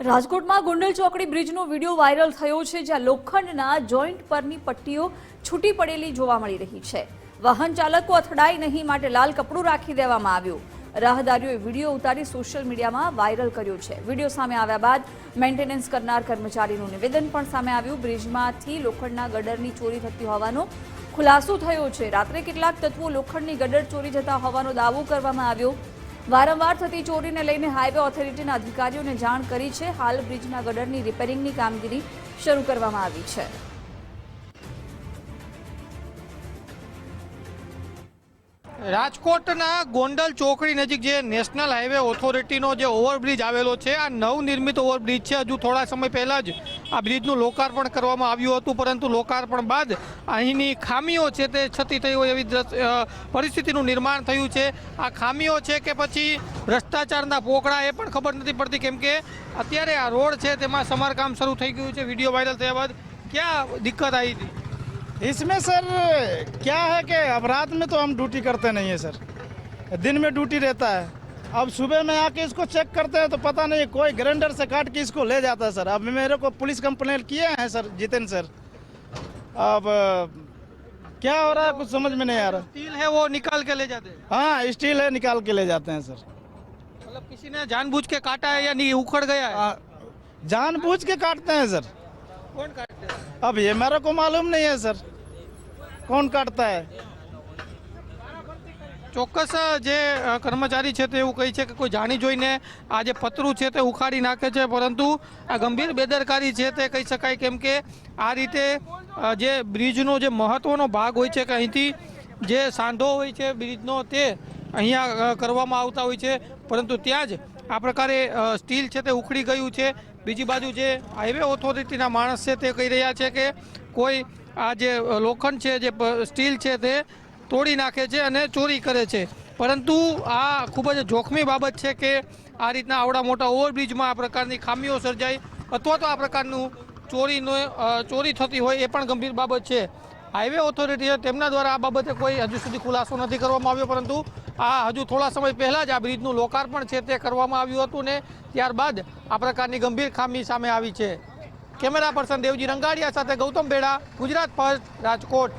રાજકોટમાં ગુંડલ ચોકડી બ્રિજનો video viral થયો છે, જ્યાં લોખંડના જોઈન્ટ પરની પટ્ટીઓ છૂટી પડેલી જોવા મળી રહી છે। વાહન ચાલકો અથડાય નહીં માટે લાલ કપડું રાખી દેવામાં આવ્યું। રાહદારીઓએ વિડીયો ઉતારી સોશિયલ મીડિયામાં વાયરલ કર્યો છે। વિડીયો સામે આવ્યા બાદ મેન્ટેનન્સ કરનાર કર્મચારીનું નિવેદન પણ સામે આવ્યું। બ્રિજમાંથી લોખંડના ગડરની ચોરી થતી હોવાનો ખુલાસો થયો છે। રાત્રે કેટલાક તત્વો લોખંડની ગડર ચોરી જતા હોવાનો દાવો કરવામાં આવ્યો। વારંવાર થતી ચોરીને લઈને હાઈવે ઓથોરિટીના અધિકારીઓને જાણ કરી છે। હાલ બ્રિજના ગડરની રિપેરિંગની કામગીરી શરૂ કરવામાં આવી છે। રાજકોટના ગોંડલ ચોકડી નજીક જે નેશનલ હાઈવે ઓથોરિટીનો જે ઓવરબ્રિજ આવેલો છે, આ નવનિર્મિત ઓવરબ્રિજ છે। હજુ થોડા સમય પહેલાં જ આ બ્રિજનું લોકાર્પણ કરવામાં આવ્યું હતું, પરંતુ લોકાર્પણ બાદ અહીંની ખામીઓ છે તે છતી થઈ હોય એવી પરિસ્થિતિનું નિર્માણ થયું છે। આ ખામીઓ છે કે પછી ભ્રષ્ટાચારના પોકળા એ પણ ખબર નથી પડતી, કેમ કે અત્યારે આ રોડ છે તેમાં સમારકામ શરૂ થઈ ગયું છે। વિડીયો વાયરલ થયા બાદ ક્યાં દિક્કત આવી હતી? इसमें सर क्या है कि अब रात में तो हम ड्यूटी करते नहीं है सर, दिन में ड्यूटी रहता है। अब सुबह में आके इसको चेक करते हैं तो पता नहीं कोई ग्राइंडर से काट के इसको ले जाता है सर। अब मेरे को पुलिस कंप्लेंट किए हैं सर जितेन सर। अब क्या हो रहा है कुछ समझ में नहीं आ रहा। स्टील है वो निकाल के ले जाते हैं? हाँ स्टील है, निकाल के ले जाते हैं सर। मतलब किसी ने जानबूझ के काटा है या नहीं उखड़ गया है? जानबूझ के काटते हैं सर। कौन काटते हैं? अब ये मेरे को मालूम नहीं है सर कौन काटता है। ચોક્કસ જે કર્મચારી છે તે એવું કહે છે કે કોઈ જાણી જોઈને આ જે પતરું છે તે ઉખાડી નાખે છે, પરંતુ આ ગંભીર બેદરકારી છે તે કહી શકાય, કેમ કે આ રીતે જે બ્રિજનો જે મહત્વનો ભાગ હોય છે કે અહીંથી જે સાંધો હોય છે બ્રિજનો તે અહીંયા કરવામાં આવતા હોય છે, પરંતુ ત્યાં જ આ પ્રકારે સ્ટીલ છે તે ઉખડી ગયું છે। બીજી બાજુ જે હાઈવે ઓથોરિટીના માણસ છે તે કહી રહ્યા છે કે કોઈ આ જે લોખંડ છે, જે સ્ટીલ છે તે તોડી નાખે છે અને ચોરી કરે છે, પરંતુ આ ખૂબ જ જોખમી બાબત છે કે આ રીતના આવડા મોટા ઓવરબ્રિજમાં આ પ્રકારની ખામીઓ સર્જાય અથવા તો આ પ્રકારનું ચોરી થતી હોય એ પણ ગંભીર બાબત છે। હાઈવે ઓથોરિટી તેમના દ્વારા આ બાબતે કોઈ હજુ સુધી ખુલાસો નથી કરવામાં આવ્યો, પરંતુ આ હજુ થોડા સમય પહેલાં જ આ બ્રિજનું લોકાર્પણ છે તે કરવામાં આવ્યું હતું ને ત્યારબાદ આ પ્રકારની ગંભીર ખામી સામે આવી છે। કેમેરા પર્સન દેવજી રંગાડિયા સાથે ગૌતમ બેડા, ગુજરાત ફર્સ્ટ, રાજકોટ।